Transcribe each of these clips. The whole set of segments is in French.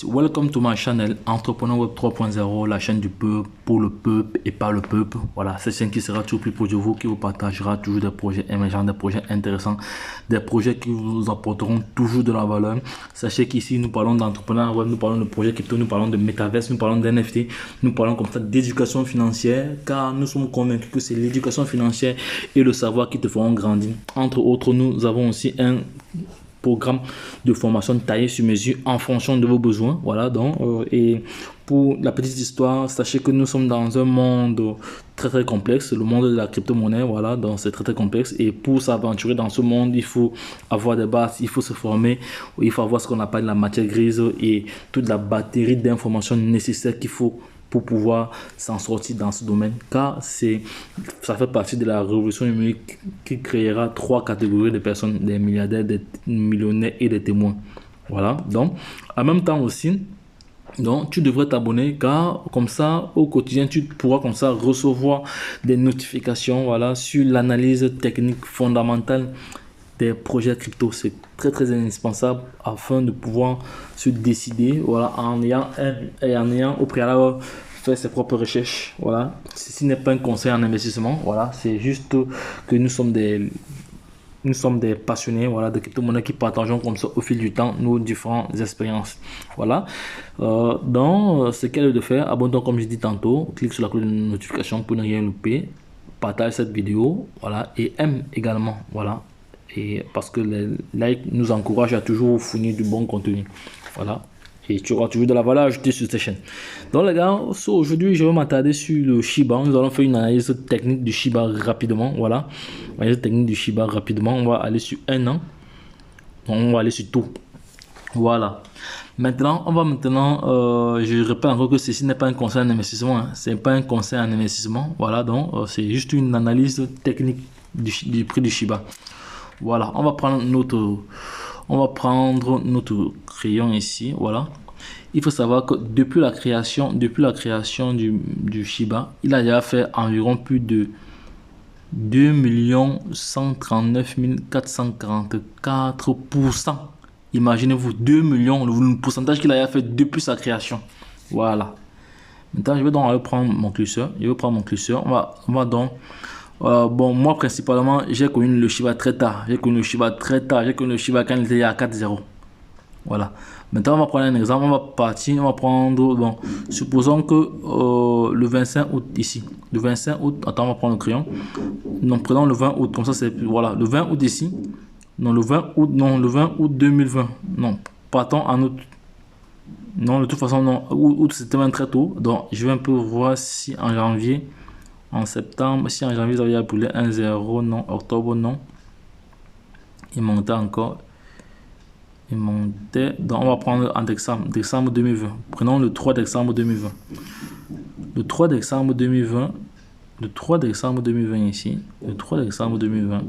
Welcome to my channel Entrepreneur Web 3.0, la chaîne du peuple, pour le peuple et par le peuple. Voilà, cette chaîne qui sera toujours plus proche de vous, qui vous partagera toujours des projets émergents, des projets intéressants, des projets qui vous apporteront toujours de la valeur. Sachez qu'ici, nous parlons d'entrepreneuriat web, nous parlons de projets crypto, nous parlons de métaverse, nous parlons d'NFT, nous parlons comme ça d'éducation financière, car nous sommes convaincus que c'est l'éducation financière et le savoir qui te feront grandir. Entre autres, nous avons aussi un programme de formation taillé sur mesure en fonction de vos besoins. Voilà, donc et pour la petite histoire, sachez que nous sommes dans un monde très complexe, le monde de la crypto-monnaie. Voilà, donc c'est très complexe, et pour s'aventurer dans ce monde, il faut avoir des bases, il faut se former, il faut avoir ce qu'on appelle la matière grise et toute la batterie d'informations nécessaires qu'il faut pour pouvoir s'en sortir dans ce domaine, car ça fait partie de la révolution numérique qui créera trois catégories de personnes: des milliardaires, des millionnaires et des témoins. Voilà, donc en même temps aussi, donc tu devrais t'abonner, car comme ça au quotidien tu pourras comme ça recevoir des notifications, voilà, sur l'analyse technique fondamentale des projets crypto. C'est très indispensable afin de pouvoir se décider, voilà, en ayant au préalable fait ses propres recherches. Voilà, ceci n'est pas un conseil en investissement, voilà, c'est juste que nous sommes des passionnés, voilà, de crypto-monnaie qui partageons comme ça au fil du temps nos différentes expériences. Voilà, donc ce qu'elle est de faire: abonne-toi comme je dis tantôt, clique sur la cloche de notification pour ne rien louper, partage cette vidéo, voilà, et aime également, voilà, et parce que les likes nous encouragent à toujours fournir du bon contenu. Voilà, et tu auras toujours de la valeur ajoutée sur cette chaîne. Donc les gars, aujourd'hui je vais m'attarder sur le Shiba. Nous allons faire une analyse technique du Shiba rapidement. Voilà, analyse technique du Shiba rapidement. On va aller sur un an. Donc, on va aller sur tout. Voilà, maintenant je répète encore que ceci n'est pas un conseil en investissement, hein. C'est pas un conseil en investissement. Voilà, donc c'est juste une analyse technique du prix du Shiba. Voilà, on va prendre notre crayon ici. Voilà, il faut savoir que depuis la création du Shiba, il a déjà fait environ plus de 2 139 444%. Imaginez-vous, 2 millions, le pourcentage qu'il a fait depuis sa création. Voilà, maintenant je vais donc aller prendre mon curseur. On va donc bon, moi principalement j'ai connu le Shiba très tard. J'ai connu le Shiba quand il était à 4,0. Voilà, maintenant on va prendre un exemple. On va prendre, bon, supposons que le 25 août ici, le 25 août, attends, on va prendre le crayon. Non, prenons le 20 août, comme ça c'est, voilà, le 20 août ici. Non, le 20 août 2020. Non, partons en août. Non, de toute façon, non, août c'était même très tôt. Donc je vais un peu voir si en janvier, en septembre, si en janvier vous avez appelé 1,0, non, octobre, non. Il montait encore. Donc on va prendre en décembre 2020. Prenons le 3 décembre 2020. Le 3 décembre 2020 ici. Le 3 décembre 2020.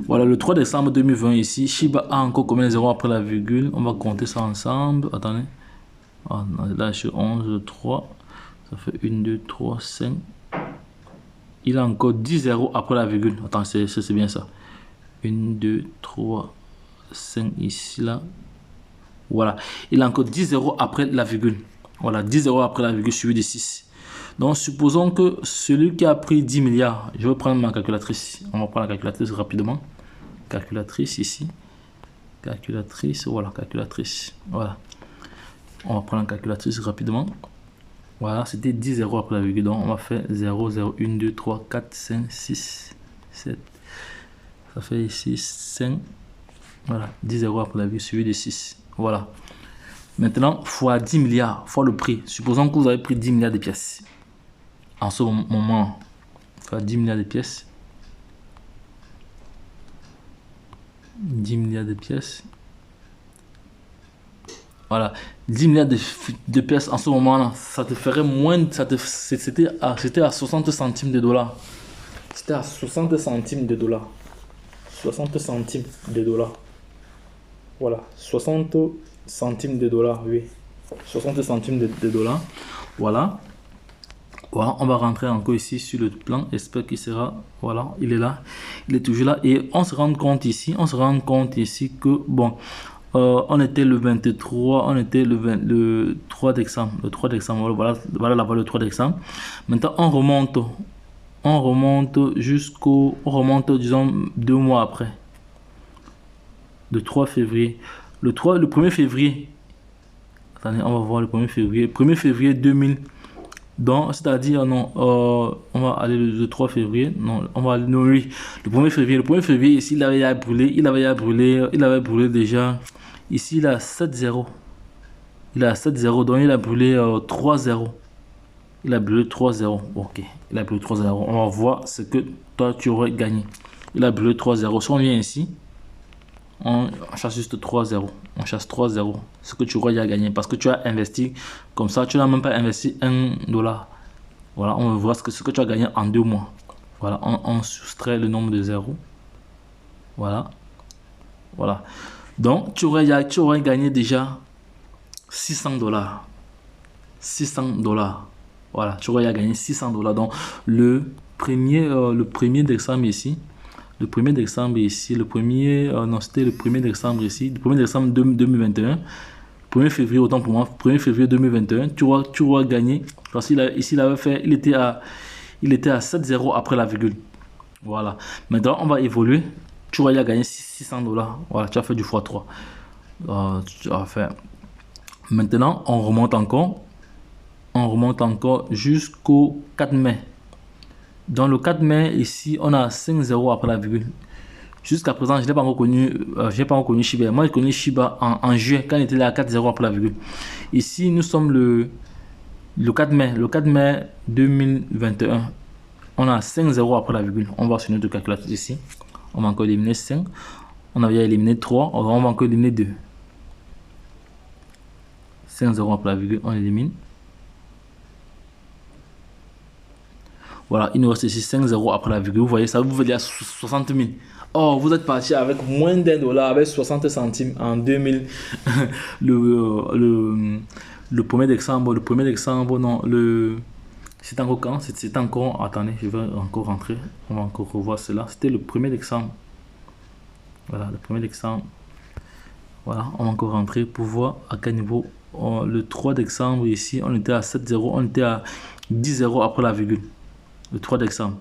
Voilà, le 3 décembre 2020 ici. Shiba a encore combien de zéros après la virgule? On va compter ça ensemble. Attendez. Là, je suis 11, 3. Ça fait 1, 2, 3, 5. Il a encore 10 zéros après la virgule. Attends, c'est bien ça. 1, 2, 3, 5 ici, là. Voilà. Il a encore 10 zéros après la virgule. Voilà, 10 zéros après la virgule suivi de 6. Donc, supposons que celui qui a pris 10 milliards, je vais prendre ma calculatrice. On va prendre la calculatrice rapidement. Calculatrice ici. Calculatrice, voilà, calculatrice. Voilà. On va prendre la calculatrice rapidement. Voilà, c'était 10 zéros après la virgule. Donc, on va faire 0, 0, 1, 2, 3, 4, 5, 6, 7. Ça fait ici 5. Voilà, 10 zéros après la virgule suivi de 6. Voilà. Maintenant, fois 10 milliards, fois le prix. Supposons que vous avez pris 10 milliards de pièces. En ce moment, fois 10 milliards de pièces. 10 milliards de pièces. Voilà, 10 milliards de pièces en ce moment-là, ça te ferait moins, c'était à 60 centimes de dollars. C'était à 60 centimes de dollars. 60 centimes de dollars. Voilà, 60 centimes de dollars, oui. 60 centimes de dollars. Voilà. Voilà, on va rentrer encore ici sur le plan. J'espère qu'il sera. Voilà, il est là. Il est toujours là. Et on se rend compte ici que, bon, on était le 23, on était le 3 décembre. Le 3 décembre, voilà la valeur le 3 décembre. Maintenant, on remonte on remonte, disons, 2 mois après. Le 3 février. Le 1er février. Attendez, on va voir le 1er février. 1er février 2000. Donc, c'est-à-dire, non, on va aller le 3 février. Non, on va aller, non, oui. Le 1er février. Le 1er février, ici, il avait brûlé déjà. Ici, il a 7-0. Il a 7-0, donc il a brûlé 3-0. Il a brûlé 3-0. Ok, il a brûlé 3-0. On va voir ce que toi, tu aurais gagné. Il a brûlé 3-0. Si on vient ici, on chasse juste 3-0. On chasse 3-0. Ce que tu aurais déjà gagné. Parce que tu as investi comme ça. Tu n'as même pas investi $1. Voilà, on va voir ce que tu as gagné en 2 mois. Voilà, on soustrait le nombre de zéros. Voilà. Voilà. Donc, tu aurais gagné déjà $600. $600. Voilà, tu aurais gagné $600. Donc, le 1er décembre ici. Le 1er décembre ici. Non, c'était le 1er décembre ici. Le 1er décembre 2021. 1er février, autant pour moi. 1er février 2021. Tu auras gagné. Parce qu'il ici, il était à 7-0 après la virgule. Voilà. Maintenant, on va évoluer. Tu aurais gagné $600. Voilà, tu as fait du x3. Tu as fait. Maintenant, on remonte encore. Jusqu'au 4 mai. Dans le 4 mai, ici, on a 5-0 après la virgule. Jusqu'à présent, je n'ai pas encore connu Shiba. Moi, j'ai connu Shiba en juin, quand il était là à 4-0 après la virgule. Ici, nous sommes le 4 mai. Le 4 mai 2021. On a 5-0 après la virgule. On va sur notre calculatrice ici. On va encore éliminer 5. On avait éliminé 3. On va encore éliminer 2. 5-0 après la virgule. On élimine. Voilà, il nous reste ici 5-0 après la virgule. Vous voyez, ça vous fait dire 60 000. Oh, vous êtes parti avec moins d'$1, avec 60 centimes en 2000. le 1er décembre. Le 1er décembre, non. C'est encore quand? C'est encore. Attendez, je vais encore rentrer. On va encore revoir cela. C'était le 1er décembre. Voilà, le 1er décembre. Voilà, on va encore rentrer pour voir à quel niveau. Le 3 décembre, ici, on était à 7-0. On était à 10-0 après la virgule. Le 3 décembre.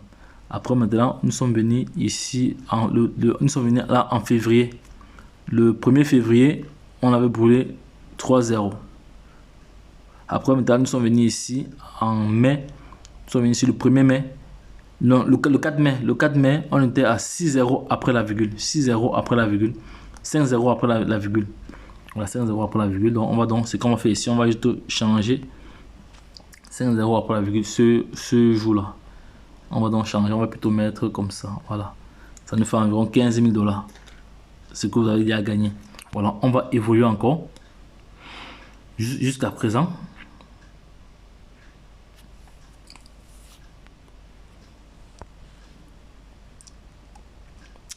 Après, maintenant, nous sommes venus ici, nous sommes venus là en février. Le 1er février, on avait brûlé 3-0. Après, maintenant, nous sommes venus ici en mai. Nous sommes venus ici le 1er mai. Non, le 4 mai. Le 4 mai, on était à 6-0 après la virgule. 6-0 après la virgule. 5-0 après la virgule. Voilà, 5-0 après la virgule. Donc, c'est comme on fait ici. On va juste changer 5-0 après la virgule ce jour-là. On va donc changer, on va plutôt mettre comme ça. Voilà, ça nous fait environ 15 000 $. Ce que vous avez déjà gagné. Voilà, on va évoluer encore jusqu'à présent.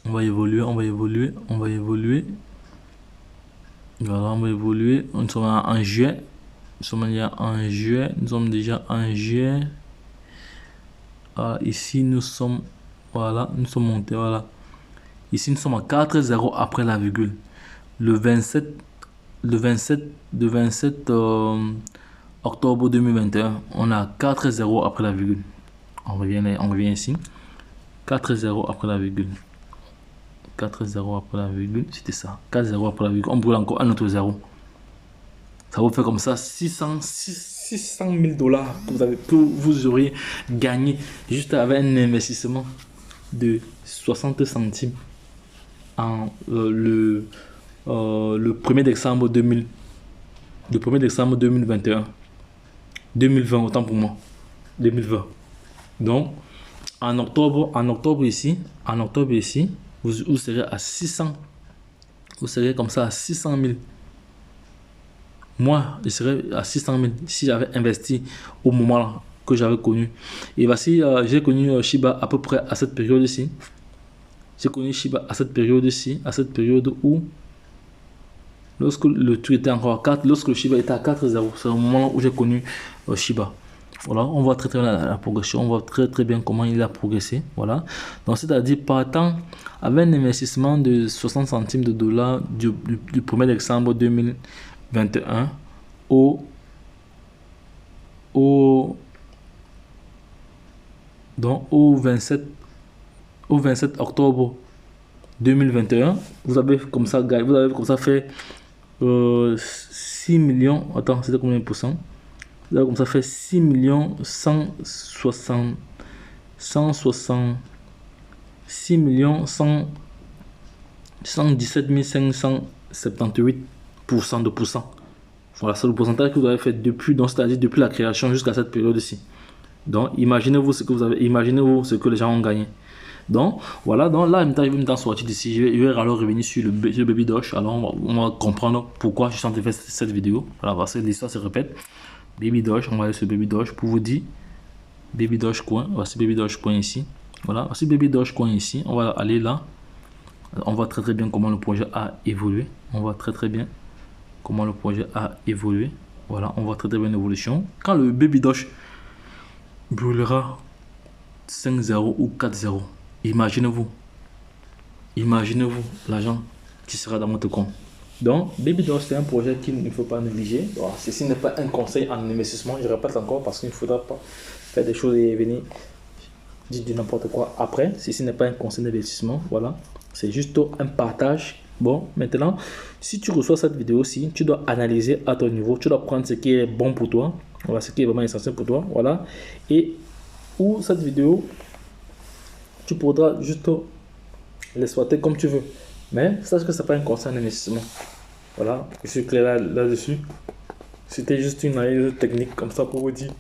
On va évoluer. Voilà, on va évoluer. Nous sommes en juin. Nous sommes déjà en juin. Ici, nous sommes. Voilà, nous sommes montés. Voilà. Ici, nous sommes à 4-0 après la virgule. Le 27 octobre 2021, on a 4-0 après la virgule. On revient ici. 4-0 après la virgule. 4-0 après la virgule, c'était ça. 4-0 après la virgule. On brûle encore un autre 0. Ça vous fait comme ça 600 000 $ que vous auriez gagné juste avec un investissement de 60 centimes en le 1er décembre 2021. 2020, autant pour moi. 2020. Donc, en octobre ici, vous serez à 600. Vous serez comme ça à 600 000. Moi, je serais à 600 000 si j'avais investi au moment que j'avais connu. Et voici, j'ai connu Shiba à peu près à cette période-ci. J'ai connu Shiba à cette période-ci, à cette période où, lorsque le truc était encore à 4, lorsque le Shiba était à 4,0, c'est le moment où j'ai connu Shiba. Voilà, on voit très bien la progression, on voit très bien comment il a progressé. Voilà, donc c'est-à-dire partant avec un investissement de 60 centimes de dollars du 1er décembre 2021 au 27 octobre 2021, vous avez comme ça fait 6 millions. Attends, c'était combien de pourcents? Là, comme ça fait 6 millions 160 6 millions 117 578% de pourcents. Voilà, c'est le pourcentage que vous avez fait depuis, donc c'est-à-dire depuis la création jusqu'à cette période-ci. Donc, imaginez-vous ce que vous avez, imaginez-vous ce que les gens ont gagné. Donc, voilà, donc là, je vais me sortir d'ici. Je vais alors revenir sur le Baby Doge. Alors, on va comprendre pourquoi je suis en train de faire cette vidéo. Voilà, parce que l'histoire se répète. Baby Doge, on va aller sur Baby Doge pour vous dire Baby Doge coin. Voici Baby Doge coin ici. Voilà, voici Baby Doge coin ici. On va aller là. On voit très bien comment le projet a évolué. On voit très bien comment le projet a évolué. Voilà, on voit très bien l'évolution. Quand le Baby Doge brûlera 5-0 ou 4-0, imaginez-vous l'argent qui sera dans votre compte. Donc, Baby Doge, c'est un projet qu'il ne faut pas négliger. Bon, ceci n'est pas un conseil en investissement, je répète encore, parce qu'il ne faudra pas faire des choses et venir dire du n'importe quoi après. Ceci n'est pas un conseil d'investissement, voilà. C'est juste un partage. Bon, maintenant, si tu reçois cette vidéo-ci, tu dois analyser à ton niveau, tu dois prendre ce qui est bon pour toi, voilà, ce qui est vraiment essentiel pour toi, voilà. Et ou cette vidéo, tu pourras juste l'exploiter comme tu veux. Mais sache que ce n'est pas un conseil d'investissement. Voilà, je suis clair là-dessus. C'était juste une analyse technique comme ça pour vous dire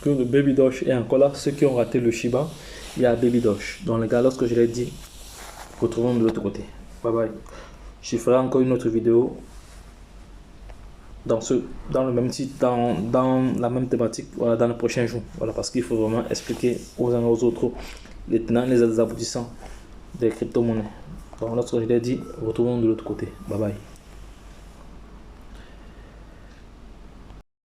que le Baby Doge est encore là. Ceux qui ont raté le Shiba, il y a Baby Doge. Donc les gars, lorsque je l'ai dit, retrouvons de l'autre côté. Bye bye. Je ferai encore une autre vidéo dans le même titre, dans la même thématique, voilà, dans le prochain jour. Voilà, parce qu'il faut vraiment expliquer aux uns et aux autres les tenants, les aboutissants des crypto-monnaies. Donc lorsque je l'ai dit, retrouvons de l'autre côté. Bye bye.